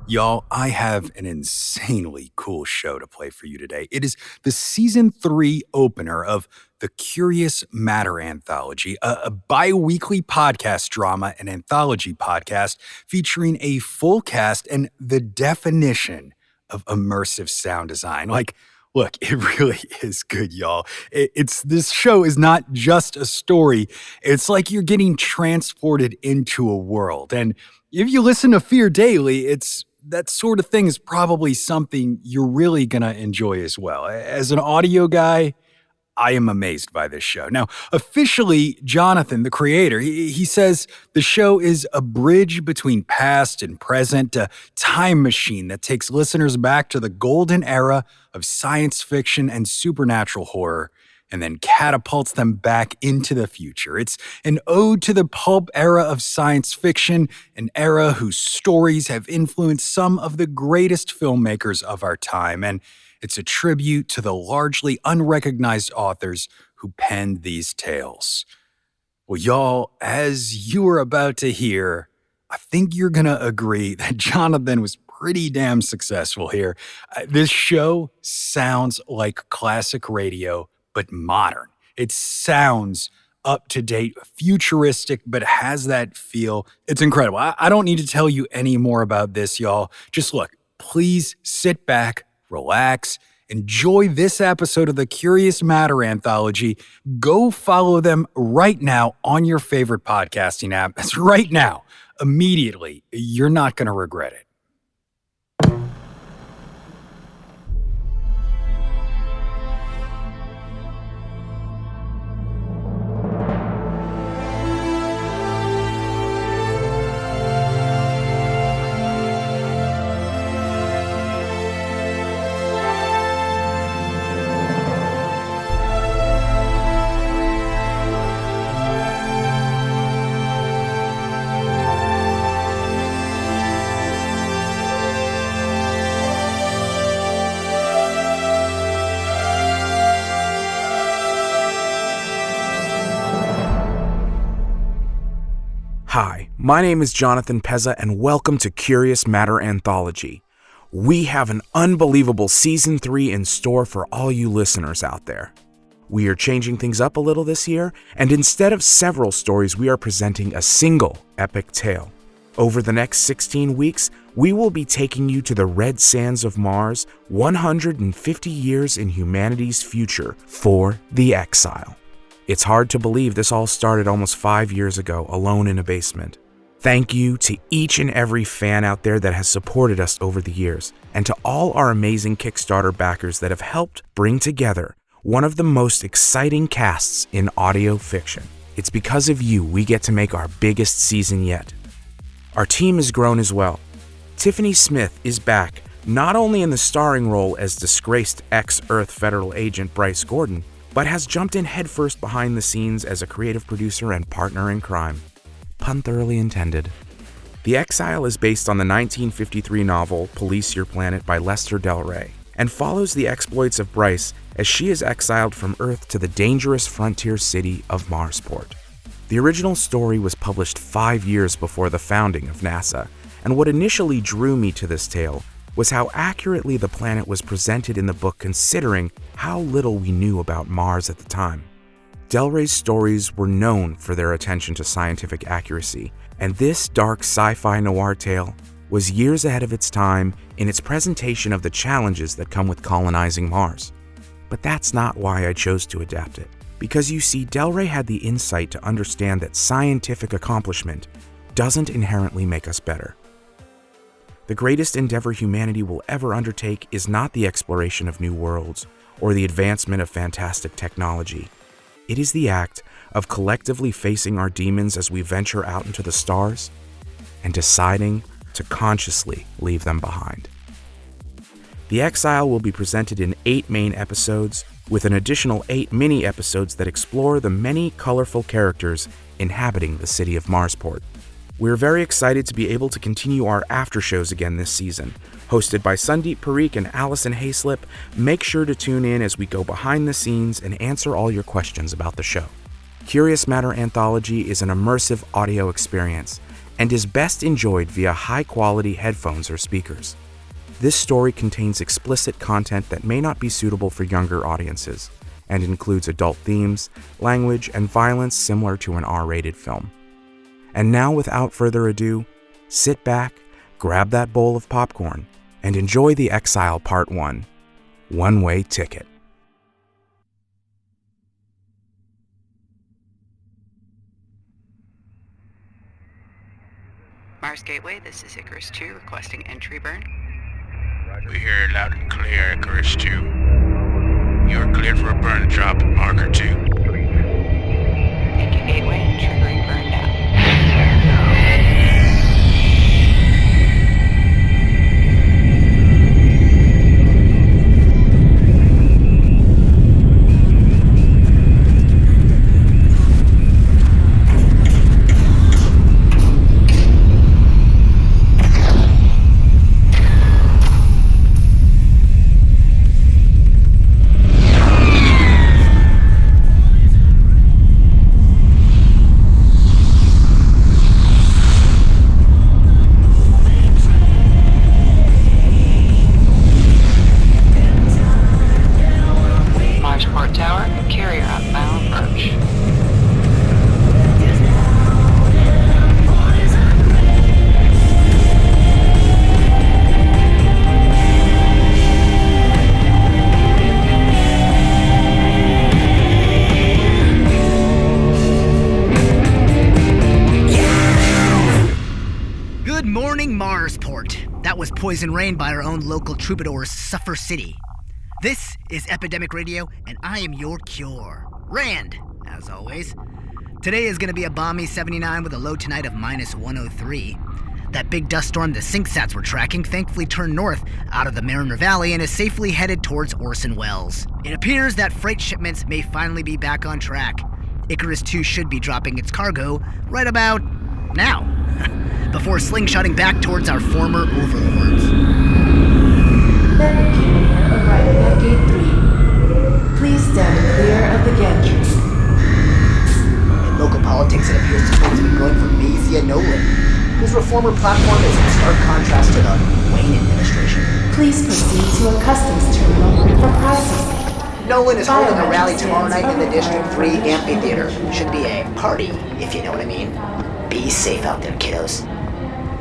Y'all, I have an insanely cool show to play for you today. It is the season 3 opener of the Curious Matter Anthology, a bi-weekly podcast drama and anthology podcast featuring a full cast and the definition of immersive sound design. Look, it really is good, y'all. This show is not just a story. It's like you're getting transported into a world. And if you listen to Fear Daily, that sort of thing is probably something you're really going to enjoy as well. As an audio guy, I am amazed by this show. Now, officially, Jonathan, the creator, he says the show is a bridge between past and present, a time machine that takes listeners back to the golden era of science fiction and supernatural horror, and then catapults them back into the future. It's an ode to the pulp era of science fiction, an era whose stories have influenced some of the greatest filmmakers of our time, and it's a tribute to the largely unrecognized authors who penned these tales. Well, y'all, as you are about to hear, I think you're going to agree that Jonathan was pretty damn successful here. This show sounds like classic radio, but modern. It sounds up to date, futuristic, but has that feel. It's incredible. I don't need to tell you any more about this, y'all. Just look, please sit back, relax, enjoy this episode of the Curious Matter Anthology. Go follow them right now on your favorite podcasting app. That's right now, immediately. You're not going to regret it. Hi, my name is Jonathan Pezza, and welcome to Curious Matter Anthology. We have an unbelievable Season 3 in store for all you listeners out there. We are changing things up a little this year, and instead of several stories, we are presenting a single epic tale. Over the next 16 weeks, we will be taking you to the red sands of Mars, 150 years in humanity's future for the Exile. It's hard to believe this all started almost 5 years ago, alone in a basement. Thank you to each and every fan out there that has supported us over the years, and to all our amazing Kickstarter backers that have helped bring together one of the most exciting casts in audio fiction. It's because of you we get to make our biggest season yet. Our team has grown as well. Tiffany Smith is back, not only in the starring role as disgraced ex-Earth federal agent Bryce Gordon, but has jumped in headfirst behind the scenes as a creative producer and partner in crime. Pun thoroughly intended. The Exile is based on the 1953 novel Police Your Planet by Lester Del Rey, and follows the exploits of Bryce as she is exiled from Earth to the dangerous frontier city of Marsport. The original story was published 5 years before the founding of NASA, and what initially drew me to this tale was how accurately the planet was presented in the book, considering how little we knew about Mars at the time. Del Rey's stories were known for their attention to scientific accuracy, and this dark sci-fi noir tale was years ahead of its time in its presentation of the challenges that come with colonizing Mars. But that's not why I chose to adapt it, because you see, Del Rey had the insight to understand that scientific accomplishment doesn't inherently make us better. The greatest endeavor humanity will ever undertake is not the exploration of new worlds or the advancement of fantastic technology. It is the act of collectively facing our demons as we venture out into the stars and deciding to consciously leave them behind. The Exile will be presented in 8 main episodes, with an additional 8 mini-episodes that explore the many colorful characters inhabiting the city of Marsport. We're very excited to be able to continue our after shows again this season. Hosted by Sandeep Parikh and Allison Hayslip, make sure to tune in as we go behind the scenes and answer all your questions about the show. Curious Matter Anthology is an immersive audio experience, and is best enjoyed via high-quality headphones or speakers. This story contains explicit content that may not be suitable for younger audiences, and includes adult themes, language, and violence similar to an R-rated film. And now, without further ado, sit back, grab that bowl of popcorn, and enjoy The Exile Part 1, One-Way Ticket. Mars Gateway, this is Icarus 2 requesting entry burn. We hear it loud and clear, Icarus 2. You are cleared for a burn drop at marker 2. Into Gateway and triggering burn down. Poison Rain by our own local troubadours, Suffer City. This is Epidemic Radio, and I am your cure. Rand, as always. Today is going to be a balmy 79 with a low tonight of minus 103. That big dust storm the SyncSats were tracking thankfully turned north out of the Mariner Valley and is safely headed towards Orson Welles. It appears that freight shipments may finally be back on track. Icarus 2 should be dropping its cargo right about now. Before slingshotting back towards our former overlords. Then arriving at Gate 3. Please stand clear of the gantry. In local politics, it appears to has been going for Maysia Nolan, whose reformer platform is in stark contrast to the Wayne administration. Please proceed to a customs terminal for processing. Nolan is holding a rally tomorrow night in the District 3 amphitheater. Should be a party, if you know what I mean. Be safe out there, kiddos.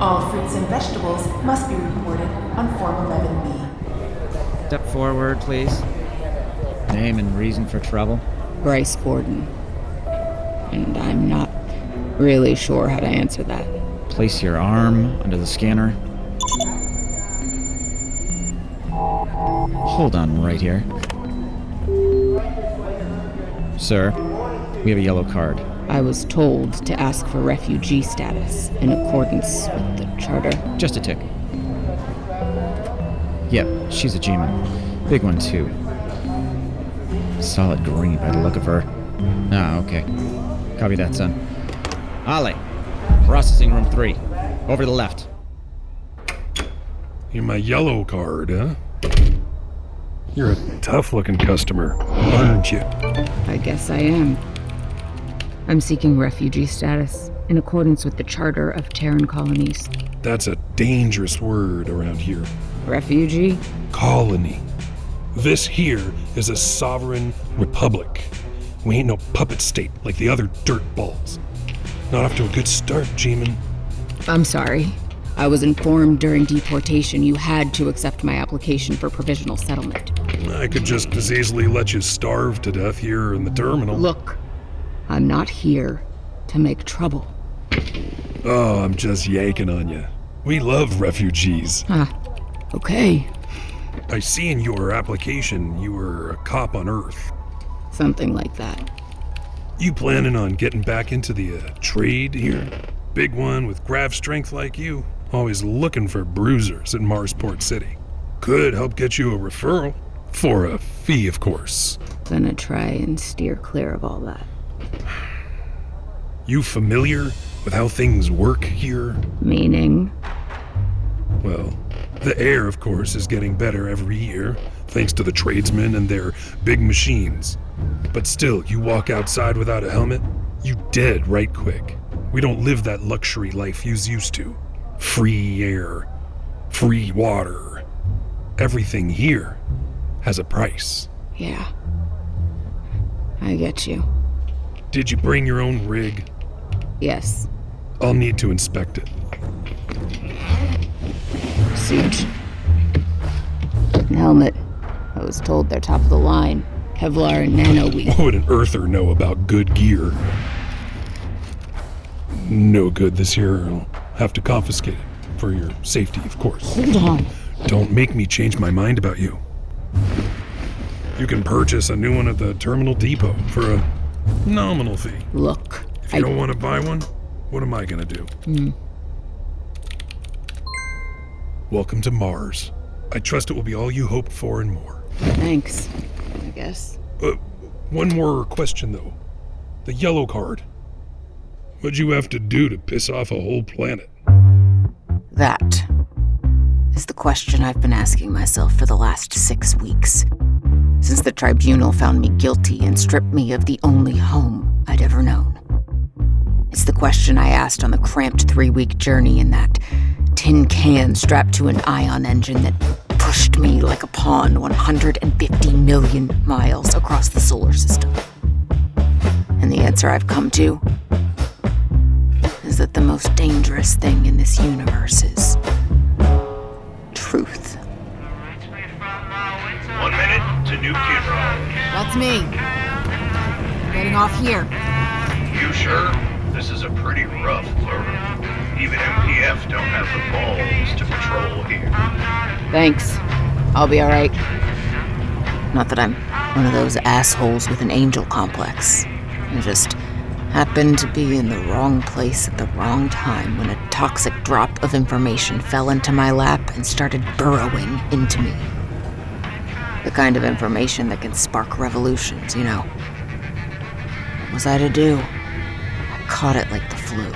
All fruits and vegetables must be reported on Form 11B. Step forward, please. Name and reason for trouble. Bryce Gordon. And I'm not really sure how to answer that. Place your arm under the scanner. Hold on right here. Sir, we have a yellow card. I was told to ask for refugee status in accordance with the charter. Just a tick. Yep, she's a G-man. Big one, too. Solid green by the look of her. Ah, okay. Copy that, son. Ale, processing room 3. Over to the left. You're my yellow card, huh? You're a tough-looking customer, aren't you? I guess I am. I'm seeking refugee status in accordance with the Charter of Terran Colonies. That's a dangerous word around here. Refugee? Colony. This here is a sovereign republic. We ain't no puppet state like the other dirtballs. Not off to a good start, G-man. I'm sorry. I was informed during deportation you had to accept my application for provisional settlement. I could just as easily let you starve to death here in the terminal. Look, I'm not here to make trouble. Oh, I'm just yanking on you. We love refugees. Okay. I see in your application you were a cop on Earth. Something like that. You planning on getting back into the trade here? Big one with grav strength like you. Always looking for bruisers in Marsport City. Could help get you a referral. For a fee, of course. Gonna try and steer clear of all that. You familiar with how things work here? Meaning? Well, the air, of course, is getting better every year, thanks to the tradesmen and their big machines. But still, you walk outside without a helmet, you dead right quick. We don't live that luxury life you's used to. Free air, free water. Everything here has a price. Yeah. I get you. Did you bring your own rig? Yes. I'll need to inspect it. Suit. Helmet. I was told they're top of the line. Kevlar and nano weave. What would an earther know about good gear? No good this year. I'll have to confiscate it. For your safety, of course. Hold on. Don't make me change my mind about you. You can purchase a new one at the terminal depot for a nominal fee. Look, If you don't want to buy one, what am I gonna do? Welcome to Mars. I trust it will be all you hoped for and more. Thanks, I guess. One more question, though. The yellow card. What'd you have to do to piss off a whole planet? That is the question I've been asking myself for the last 6 weeks. Since the tribunal found me guilty and stripped me of the only home I'd ever known. It's the question I asked on the cramped 3-week journey in that tin can strapped to an ion engine that pushed me like a pawn 150 million miles across the solar system. And the answer I've come to is that the most dangerous thing in this universe is truth. 1 minute to New Kinross. That's me. Getting off here. You sure? This is a pretty rough blur. Even MPF don't have the balls to patrol here. Thanks. I'll be alright. Not that I'm one of those assholes with an angel complex. I just happened to be in the wrong place at the wrong time when a toxic drop of information fell into my lap and started burrowing into me. The kind of information that can spark revolutions, you know. What was I to do? I caught it like the flu,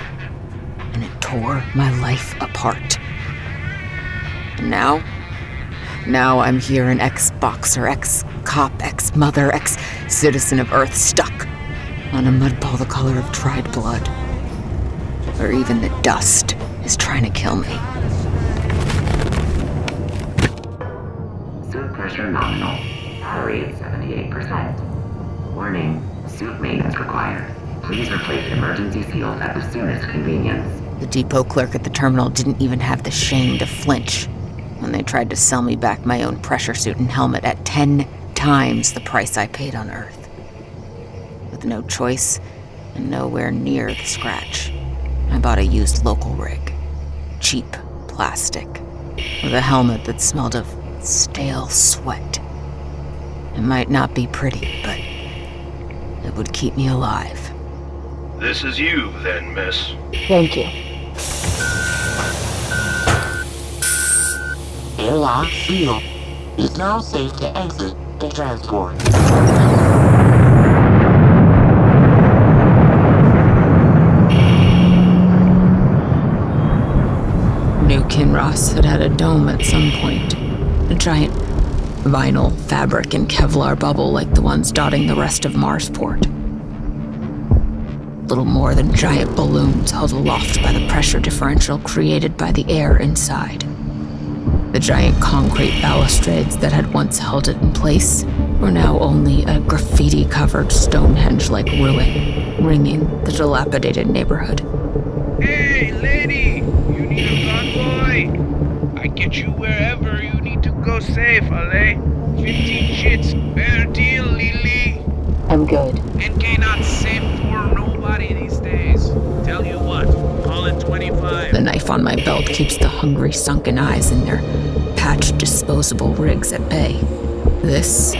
and it tore my life apart. And now I'm here, an ex-boxer, ex-cop, ex-mother, ex-citizen of Earth, stuck on a mudball the color of dried blood, where even the dust is trying to kill me. Suit pressure nominal. Power rate 78%. Warning, suit maintenance required. Please replace emergency seals at the soonest convenience. The depot clerk at the terminal didn't even have the shame to flinch when they tried to sell me back my own pressure suit and helmet at 10 times the price I paid on Earth. With no choice and nowhere near the scratch, I bought a used local rig. Cheap plastic, with a helmet that smelled of stale sweat. It might not be pretty, but it would keep me alive. This is you, then, miss. Thank you. Airlock sealed. It's now safe to exit the transport. New Kinross had a dome at some point. A giant vinyl, fabric, and Kevlar bubble like the ones dotting the rest of Marsport. Little more than giant balloons held aloft by the pressure differential created by the air inside. The giant concrete balustrades that had once held it in place were now only a graffiti-covered Stonehenge-like ruin, ringing the dilapidated neighborhood. Hey, lady! You need a convoy? I get you wherever you need to go safe, Ale. 15 shits, fair deal, Lily. I'm good. NK not safe for nobody these days. Tell you what, call it 25. The knife on my belt keeps the hungry, sunken eyes in their patched, disposable rigs at bay. This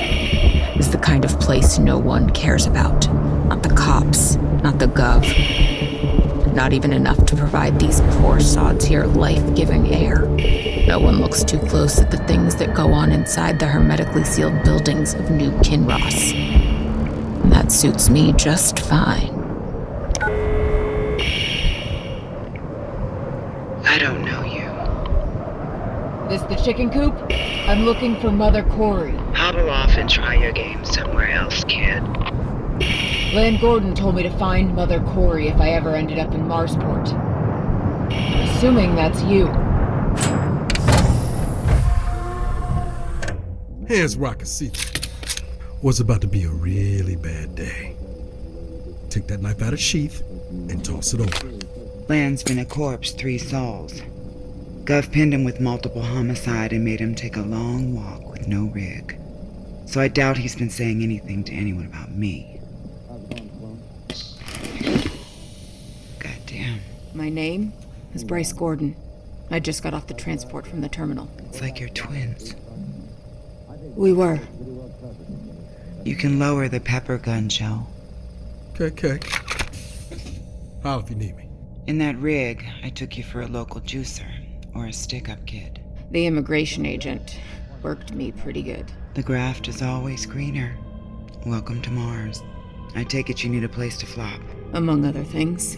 is the kind of place no one cares about. Not the cops, not the gov. Not even enough to provide these poor sods here life-giving air. No one looks too close at the things that go on inside the hermetically sealed buildings of New Kinross. And that suits me just fine. I don't know you. This the chicken coop? I'm looking for Mother Corey. Hobble off and try your game somewhere else, kid. Land Gordon told me to find Mother Corey if I ever ended up in Marsport. I'm assuming that's you. Here's Rockasita. Was about to be a really bad day. Take that knife out of sheath and toss it over. Land's been a corpse 3 sols. Gov pinned him with multiple homicide and made him take a long walk with no rig. So I doubt he's been saying anything to anyone about me. Goddamn. My name is Bryce Gordon. I just got off the transport from the terminal. It's like you're twins. We were. You can lower the pepper gun, Joe. Okay. Holler if you need me. In that rig, I took you for a local juicer, or a stick-up kid. The immigration agent worked me pretty good. The graft is always greener. Welcome to Mars. I take it you need a place to flop. Among other things.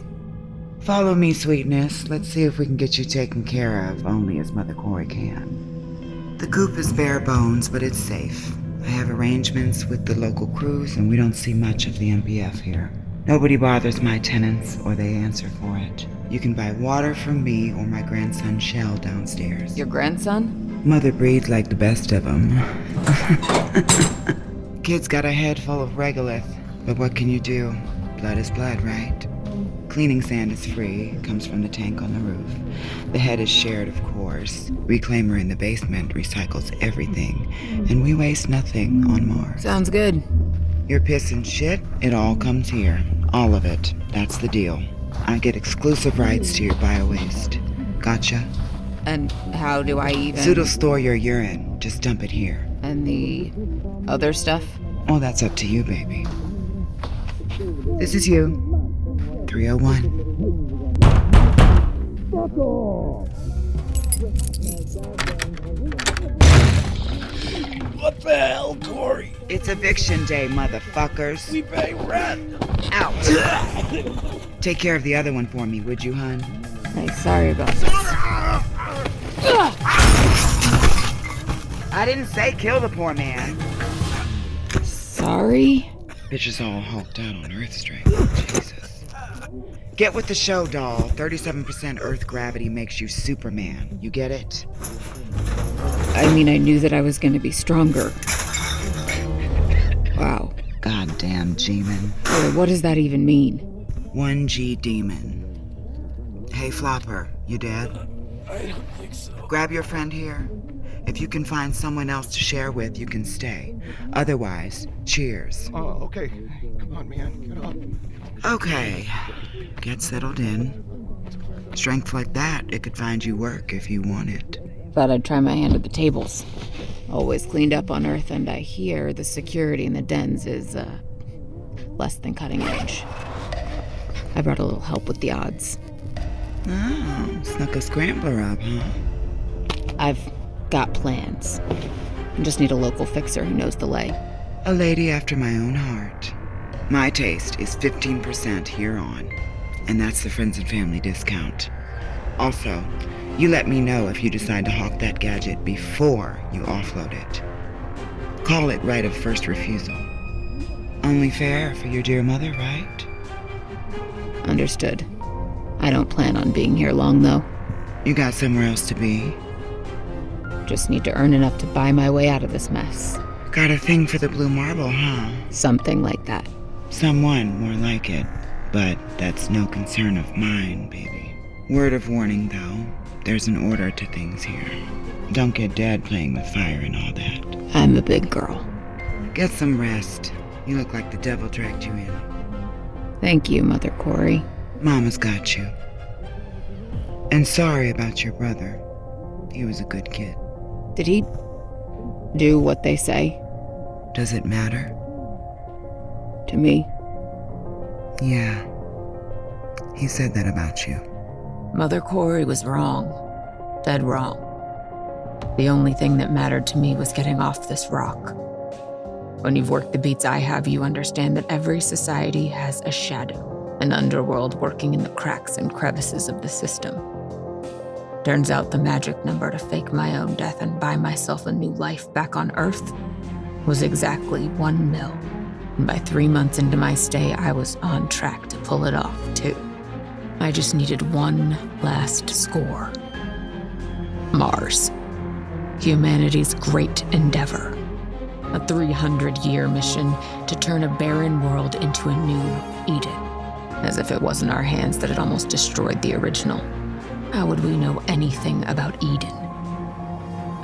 Follow me, sweetness. Let's see if we can get you taken care of, only as Mother Corey can. The coop is bare bones, but it's safe. I have arrangements with the local crews, and we don't see much of the MPF here. Nobody bothers my tenants, or they answer for it. You can buy water from me or my grandson Shell downstairs. Your grandson? Mother breeds like the best of them. Kid's got a head full of regolith, but what can you do? Blood is blood, right? Cleaning sand is free, comes from the tank on the roof. The head is shared, of course. Reclaimer in the basement recycles everything, and we waste nothing on Mars. Sounds good. Your piss and shit, it all comes here. All of it. That's the deal. I get exclusive rights to your bio-waste. Gotcha? And how do I even... Zood'll store your urine. Just dump it here. And the other stuff? Oh, that's up to you, baby. This is you. 301. What the hell, Corey? It's eviction day, motherfuckers. We pay rent. Out. Take care of the other one for me, would you, hun? Hey, sorry about this. I didn't say kill the poor man. Sorry? Bitch is all hulked out on Earth strength. Jesus. Get with the show, doll. 37% Earth gravity makes you Superman. You get it? I mean, I knew that I was gonna be stronger. Wow. Goddamn G-man. What does that even mean? 1G demon. Hey, Flopper, you dead? I don't think so. Grab your friend here. If you can find someone else to share with, you can stay. Otherwise, cheers. Oh, okay. Come on, man. Get up. Okay. Get settled in. Strength like that, it could find you work if you want it. Thought I'd try my hand at the tables. Always cleaned up on Earth, and I hear the security in the dens is, less than cutting edge. I brought a little help with the odds. Oh, snuck a scrambler up, huh? I've got plans. I just need a local fixer who knows the lay. A lady after my own heart. My taste is 15% here on, and that's the friends and family discount. Also, you let me know if you decide to hawk that gadget before you offload it. Call it right of first refusal. Only fair for your dear mother, right? Understood. I don't plan on being here long, though. You got somewhere else to be? Just need to earn enough to buy my way out of this mess. Got a thing for the blue marble, huh? Something like that. Someone more like it, but that's no concern of mine, baby. Word of warning, though. There's an order to things here. Don't get dead playing with fire and all that. I'm a big girl. Get some rest. You look like the devil dragged you in. Thank you, Mother Corey. Mama's got you. And sorry about your brother. He was a good kid. Did he do what they say? Does it matter? To me? Yeah. He said that about you. Mother Corey was wrong. Dead wrong. The only thing that mattered to me was getting off this rock. When you've worked the beats I have, you understand that every society has a shadow, an underworld working in the cracks and crevices of the system. Turns out the magic number to fake my own death and buy myself a new life back on Earth was exactly 1 mil. And by 3 months into my stay, I was on track to pull it off, too. I just needed one last score. Mars. Humanity's great endeavor. A 300-year mission to turn a barren world into a new Eden. As if it wasn't our hands that had almost destroyed the original. How would we know anything about Eden?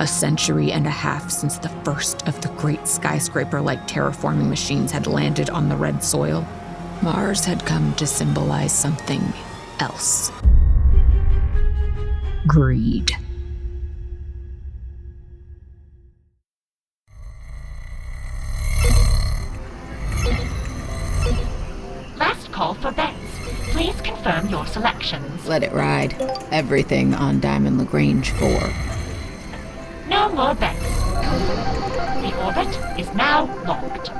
A century and a half since the first of the great skyscraper-like terraforming machines had landed on the red soil, Mars had come to symbolize something else. Greed. Last call for bets. Please confirm your selections. Let it ride. Everything on Diamond Lagrange 4. No more bets. The orbit is now locked.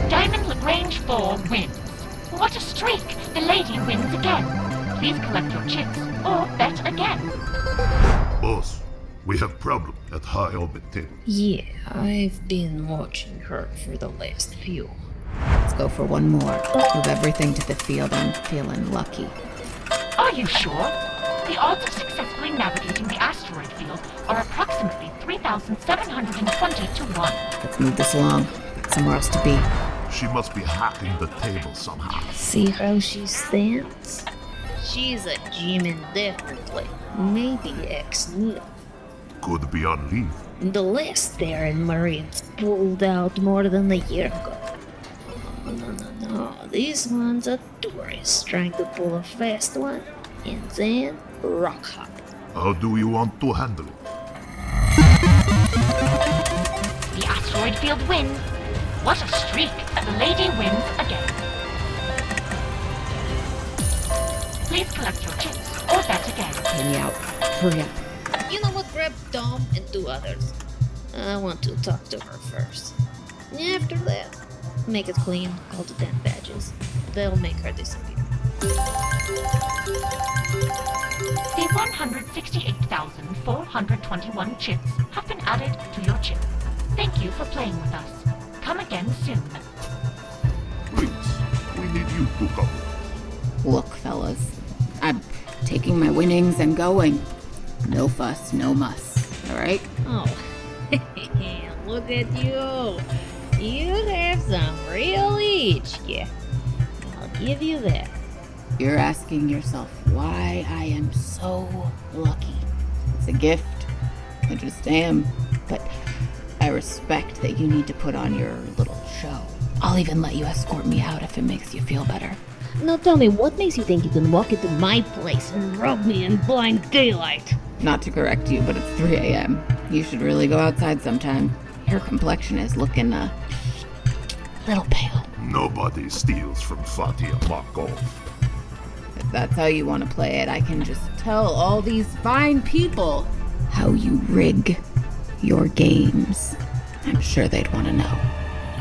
Diamond Lagrange 4 wins. What a streak! The lady wins again. Please collect your chips or bet again. Boss, we have problem at high orbit table. Yeah, I've been watching her for the last few. Let's go for one more. Move everything to the field. I'm feeling lucky. Are you sure? The odds of successfully navigating the asteroid field are approximately 3,720 to 1. Let's move this along. Somewhere else to be. She must be hacking the table somehow. See how she stands? She's a G-man definitely. Maybe ex-Neo. Could be on leave. The last Terran Marines pulled out more than a year ago. No. These ones are tourists trying to pull a fast one and then rock hop. How do you want to handle it? The asteroid field wins. What a streak! The lady wins again. Please collect your chips or bet again. Get me out. Hurry up. You know what? Grab Dom and 2 others. I want to talk to her first. After that, make it clean, call the damn badges. They'll make her disappear. The 168,421 chips have been added to your chip. Thank you for playing with us. Come again soon. Please, we need you to come. Look, fellas. I'm taking my winnings and going. No fuss, no muss. Alright? Oh, look at you. You have some real HQ. I'll give you that. You're asking yourself why I am so lucky. It's a gift. I just am. But I respect that you need to put on your little show. I'll even let you escort me out if it makes you feel better. Now tell me, what makes you think you can walk into my place and rob me in blind daylight? Not to correct you, but it's 3 a.m. You should really go outside sometime. Your complexion is looking a little pale. Nobody steals from Fatia Markov. If that's how you want to play it, I can just tell all these fine people how you rig your games. I'm sure they'd want to know.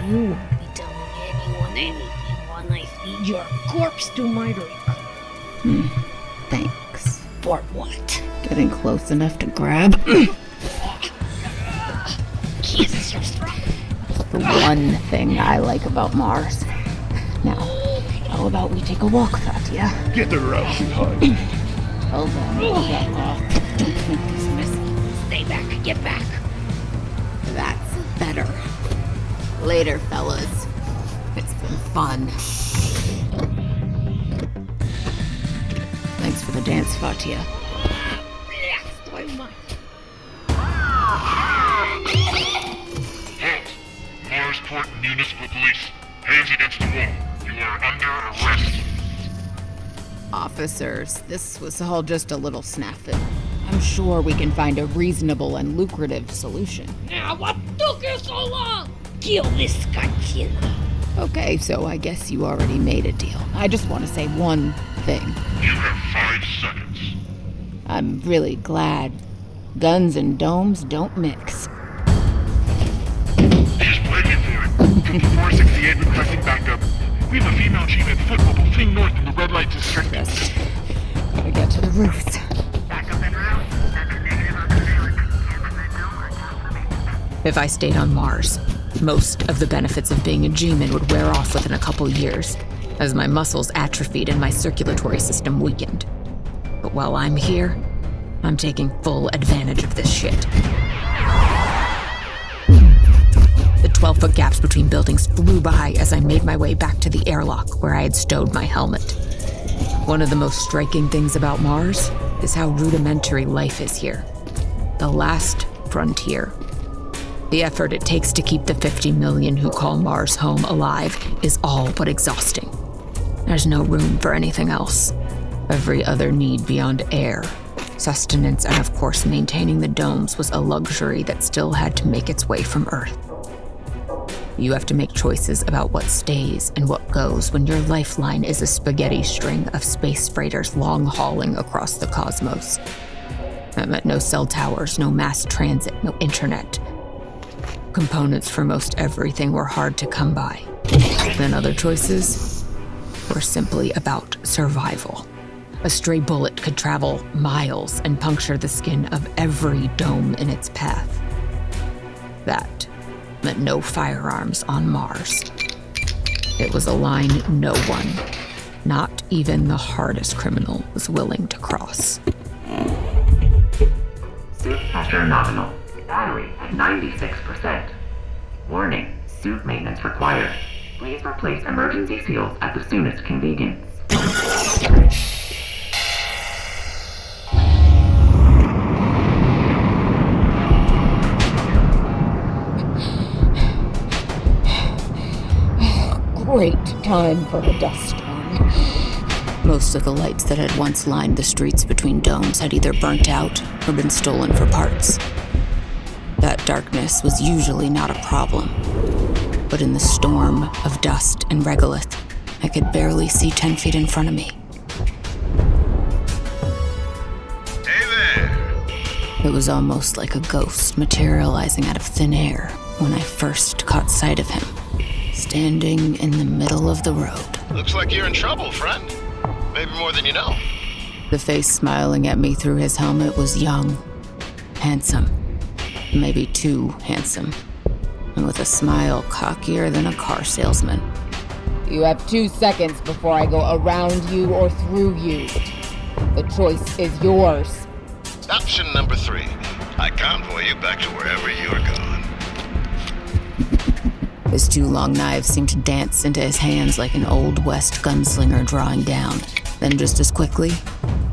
You won't be telling anyone anything when I feed your corpse to my reaper. Thanks. For what? Getting close enough to grab. Jesus, you're strong. The one thing I like about Mars. Now, how about we take a walk, Fatia? Get her out behind. Tell them to back off. Don't make this messy. Stay back, get back. That's better. Later, fellas. It's been fun. Thanks for the dance, Fatia. Marsport Municipal Police. Hands against the wall. You are under arrest. Officers, this was all just a little snafu. I'm sure we can find a reasonable and lucrative solution. Now, what took you so long? Kill this scotchina. Okay, so I guess you already made a deal. I just want to say one thing. You have 5 seconds. I'm really glad guns and domes don't mix. She's breaking for it. 468 requesting backup. We have a female chief at foot mobile fleeing north in the red light district. Yes. Gotta get to the roofs. Backup en route. Negative on surveillance. If I stayed on Mars, most of the benefits of being a G-man would wear off within a couple years, as my muscles atrophied and my circulatory system weakened. But while I'm here, I'm taking full advantage of this shit. The 12-foot gaps between buildings flew by as I made my way back to the airlock where I had stowed my helmet. One of the most striking things about Mars is how rudimentary life is here. The last frontier. The effort it takes to keep the 50 million who call Mars home alive is all but exhausting. There's no room for anything else. Every other need beyond air, sustenance, and of course maintaining the domes was a luxury that still had to make its way from Earth. You have to make choices about what stays and what goes when your lifeline is a spaghetti string of space freighters long-hauling across the cosmos. That meant no cell towers, no mass transit, no internet. Components for most everything were hard to come by. Then other choices were simply about survival. A stray bullet could travel miles and puncture the skin of every dome in its path. That meant no firearms on Mars. It was a line no one, not even the hardest criminal, was willing to cross. Suit pressure nominal. Battery at 96%. Warning, suit maintenance required. Please replace emergency seals at the soonest convenience. Great time for a dust storm. Most of the lights that had once lined the streets between domes had either burnt out or been stolen for parts. That darkness was usually not a problem, but in the storm of dust and regolith, I could barely see 10 feet in front of me. Hey there! It was almost like a ghost materializing out of thin air when I first caught sight of him, standing in the middle of the road. Looks like you're in trouble, friend. Maybe more than you know. The face smiling at me through his helmet was young, handsome, maybe too handsome, and with a smile cockier than a car salesman. You have 2 seconds before I go around you or through you. The choice is yours. Option number 3. I convoy you back to wherever you're gone. His 2 long knives seemed to dance into his hands like an Old West gunslinger drawing down. Then just as quickly,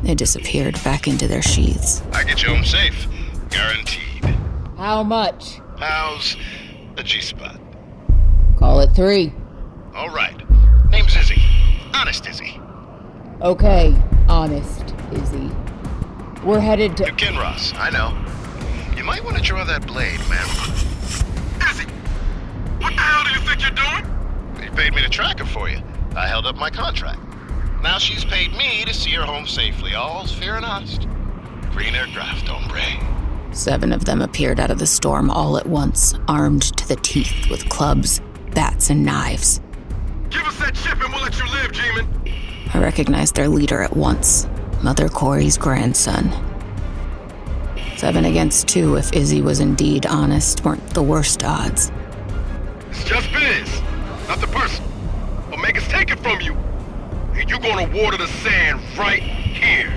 they disappeared back into their sheaths. I get you home safe. Guaranteed. How much? How's a G-spot? Call it 3. All right. Name's Izzy. Honest Izzy. Okay, honest Izzy. We're headed to... You Kinross, I know. You might want to draw that blade, man. Izzy! What the hell do you think you're doing? You paid me to track her for you. I held up my contract. Now she's paid me to see her home safely. All's fair and honest. Green aircraft, hombre. 7 of them appeared out of the storm all at once, armed to the teeth with clubs, bats, and knives. Give us that chip and we'll let you live, G-man. I recognized their leader at once, Mother Corey's grandson. 7 against 2, if Izzy was indeed honest, weren't the worst odds. It's just biz, not the person. Omega's take it from you. And you're gonna water the sand right here.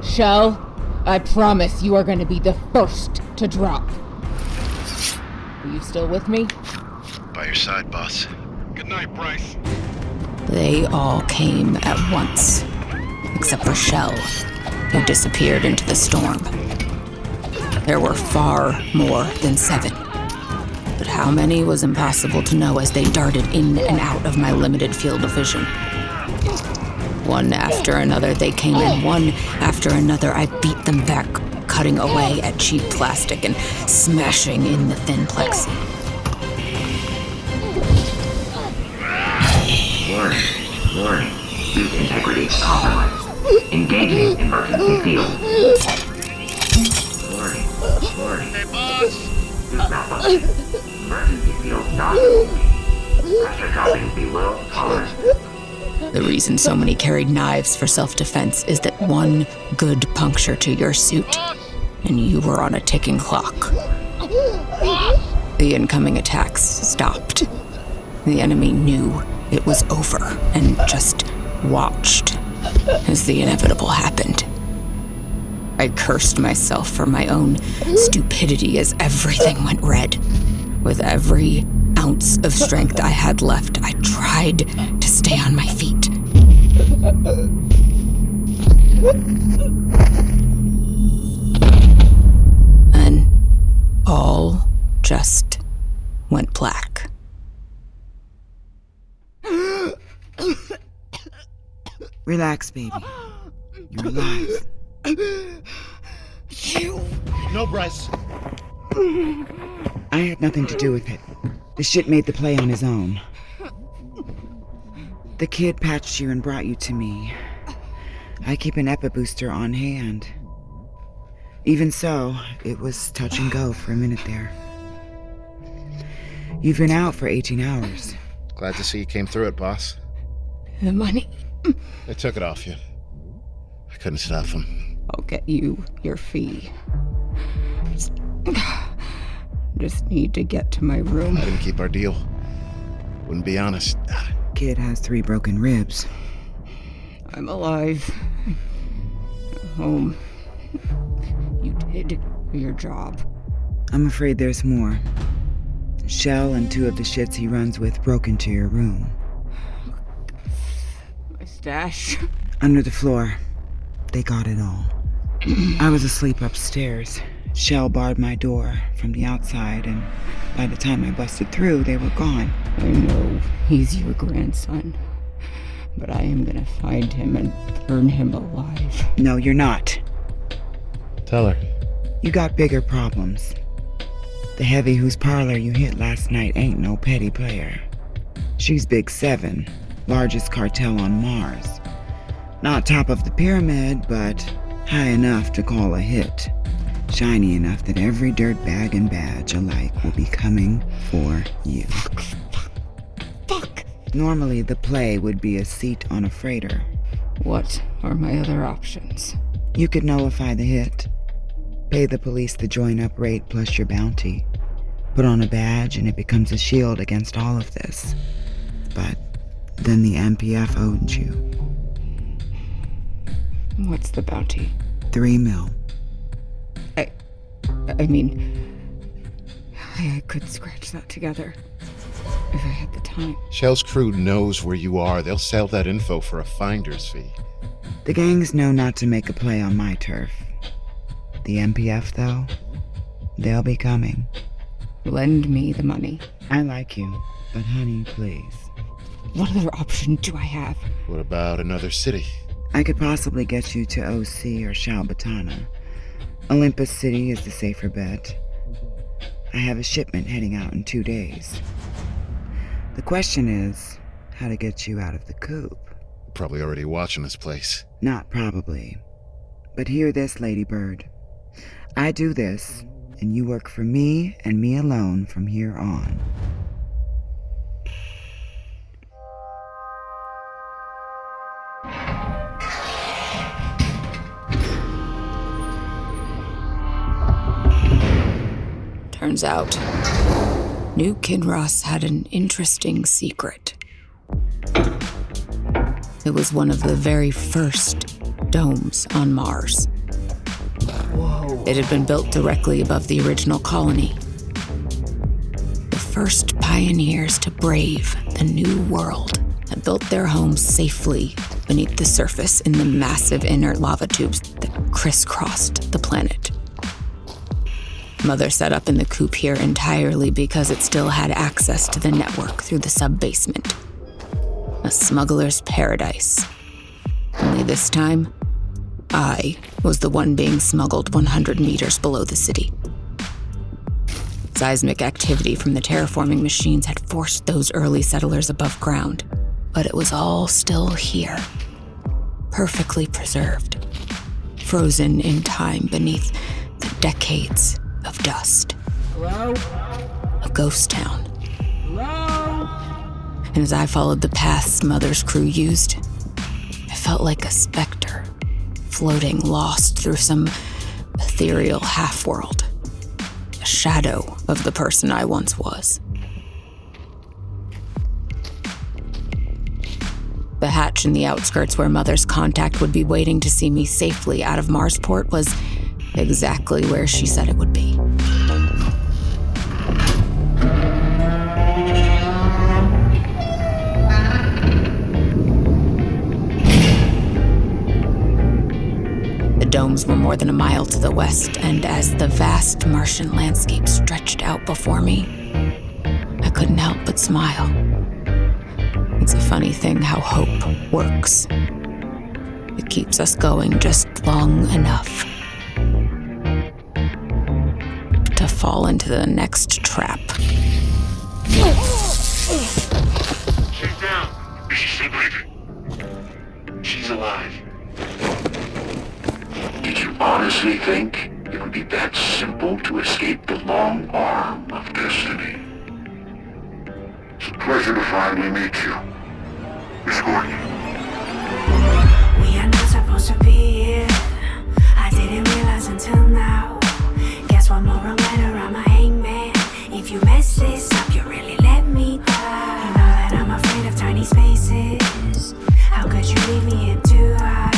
Shell, I promise you are going to be the first to drop. Are you still with me? By your side, boss. Good night, Bryce. They all came at once, except for Shell, who disappeared into the storm. There were far more than 7, but how many was impossible to know as they darted in and out of my limited field of vision. One after another they came, and one after another I beat them back, cutting away at cheap plastic and smashing in the thin plexi. Warning. Suit integrity compromised. Engaging emergency field. Warning. Hey, boss. Suit malfunction. Emergency field not. Pressure dropping below tolerance. The reason so many carried knives for self-defense is that one good puncture to your suit, and you were on a ticking clock. The incoming attacks stopped. The enemy knew it was over and just watched as the inevitable happened. I cursed myself for my own stupidity as everything went red. With every ounce of strength I had left, I tried to stay on my feet. Then all just went black. Relax, baby. You're alive. No, Bryce. I had nothing to do with it. The shit made the play on his own. The kid patched you and brought you to me. I keep an epi booster on hand. Even so, it was touch and go for a minute there. You've been out for 18 hours. Glad to see you came through it, boss. The money. They took it off you. I couldn't stop them. I'll get you your fee. Just need to get to my room. I didn't keep our deal. Wouldn't be honest. Kid has 3 broken ribs. I'm alive. Home. You did your job. I'm afraid there's more. Shell and 2 of the shits he runs with broke into your room. My stash. Under the floor. They got it all. I was asleep upstairs. Shell barred my door from the outside, and by the time I busted through, they were gone. I know he's your grandson, but I am gonna find him and burn him alive. No, you're not. Tell her. You got bigger problems. The heavy whose parlor you hit last night ain't no petty player. She's Big 7, largest cartel on Mars. Not top of the pyramid, but high enough to call a hit. Shiny enough that every dirtbag and badge alike will be coming for you. Fuck. Normally, the play would be a seat on a freighter. What are my other options? You could nullify the hit. Pay the police the join-up rate plus your bounty. Put on a badge and it becomes a shield against all of this. But then the MPF owns you. What's the bounty? $3 million. I mean, I could scratch that together if I had the time. Shell's crew knows where you are. They'll sell that info for a finder's fee. The gangs know not to make a play on my turf. The MPF, though, they'll be coming. Lend me the money. I like you, but honey, please. What other option do I have? What about another city? I could possibly get you to OC or Shalbatana. Olympus City is the safer bet. I have a shipment heading out in 2 days. The question is, how to get you out of the coop. Probably already watching this place. Not probably. But hear this, Lady Bird. I do this, and you work for me and me alone from here on. Turns out, New Kinross had an interesting secret. It was one of the very first domes on Mars. Whoa. It had been built directly above the original colony. The first pioneers to brave the new world had built their homes safely beneath the surface in the massive inert lava tubes that crisscrossed the planet. Mother set up in the coop here entirely because it still had access to the network through the sub-basement. A smuggler's paradise. Only this time, I was the one being smuggled 100 meters below the city. Seismic activity from the terraforming machines had forced those early settlers above ground, but it was all still here, perfectly preserved, frozen in time beneath the decades of dust. Hello? A ghost town. Hello? And as I followed the paths Mother's crew used, I felt like a specter, floating lost through some ethereal half-world. A shadow of the person I once was. The hatch in the outskirts where Mother's contact would be waiting to see me safely out of Marsport was exactly where she said it would be. The domes were more than a mile to the west, and as the vast Martian landscape stretched out before me, I couldn't help but smile. It's a funny thing how hope works. It keeps us going just long enough to fall into the next trap. She's down. Is she still breathing? She's alive. Did you honestly think it would be that simple to escape the long arm of destiny? It's a pleasure to finally meet you, Miss Gordon. We are not supposed to be here. I didn't realize until now. Guess one more wrong letter, I'm a hangman. If you mess this up, you really let me die. You know that I'm afraid of tiny spaces. How could you leave me here to hide?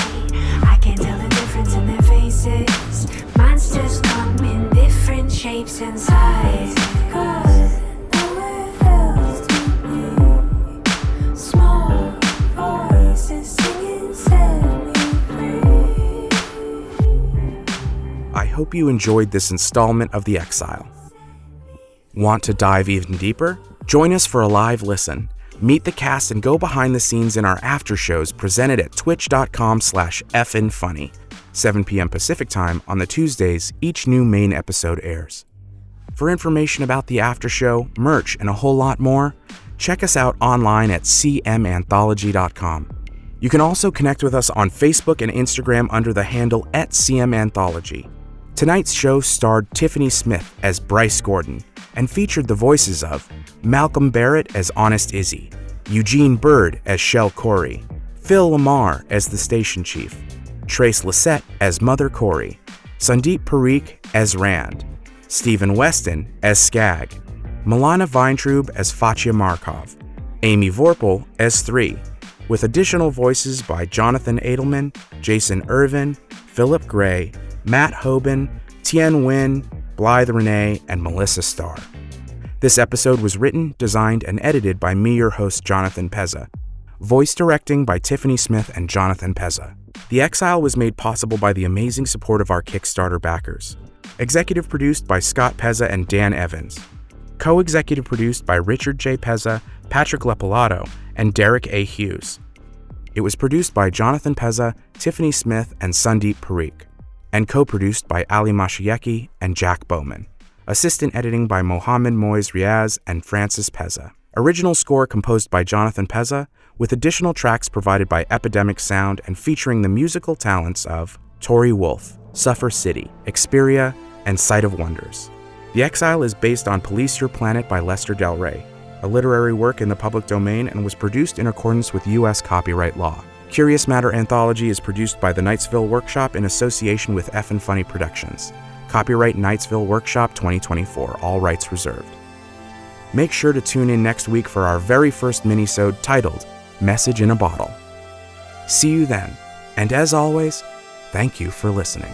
I can't tell the difference in their faces. Monsters come in different shapes and sizes. I hope you enjoyed this installment of The Exile. Want to dive even deeper? Join us for a live listen. Meet the cast and go behind the scenes in our after shows presented at twitch.com/fnfunny. 7 p.m. Pacific time on the Tuesdays each new main episode airs. For information about the after show, merch, and a whole lot more, check us out online at cmanthology.com. You can also connect with us on Facebook and Instagram under the handle @cmanthology. Tonight's show starred Tiffany Smith as Bryce Gordon and featured the voices of Malcolm Barrett as Honest Izzy, Eugene Bird as Shell Corey, Phil Lamar as the station chief, Trace Lissette as Mother Corey, Sandeep Parikh as Rand, Stephen Weston as Skag, Milana Weintraub as Fatya Markov, Amy Vorpal as 3, with additional voices by Jonathan Edelman, Jason Irvin, Philip Gray, Matt Hoban, Tien Nguyen, Blythe Renee, and Melissa Starr. This episode was written, designed, and edited by me, your host, Jonathan Pezza. Voice directing by Tiffany Smith and Jonathan Pezza. The Exile was made possible by the amazing support of our Kickstarter backers. Executive produced by Scott Pezza and Dan Evans. Co-executive produced by Richard J. Pezza, Patrick Lepalato, and Derek A. Hughes. It was produced by Jonathan Pezza, Tiffany Smith, and Sandeep Parikh, and co-produced by Ali Mashayeki and Jack Bowman. Assistant editing by Mohammed Moiz Riaz and Francis Pezza. Original score composed by Jonathan Pezza, with additional tracks provided by Epidemic Sound and featuring the musical talents of Tori Wolf, Suffer City, Xperia, and Sight of Wonders. The Exile is based on Police Your Planet by Lester Del Rey, a literary work in the public domain, and was produced in accordance with U.S. copyright law. Curious Matter Anthology is produced by the Knightsville Workshop in association with F & Funny Productions. Copyright Knightsville Workshop 2024, all rights reserved. Make sure to tune in next week for our very first minisode titled Message in a Bottle. See you then, and as always, thank you for listening.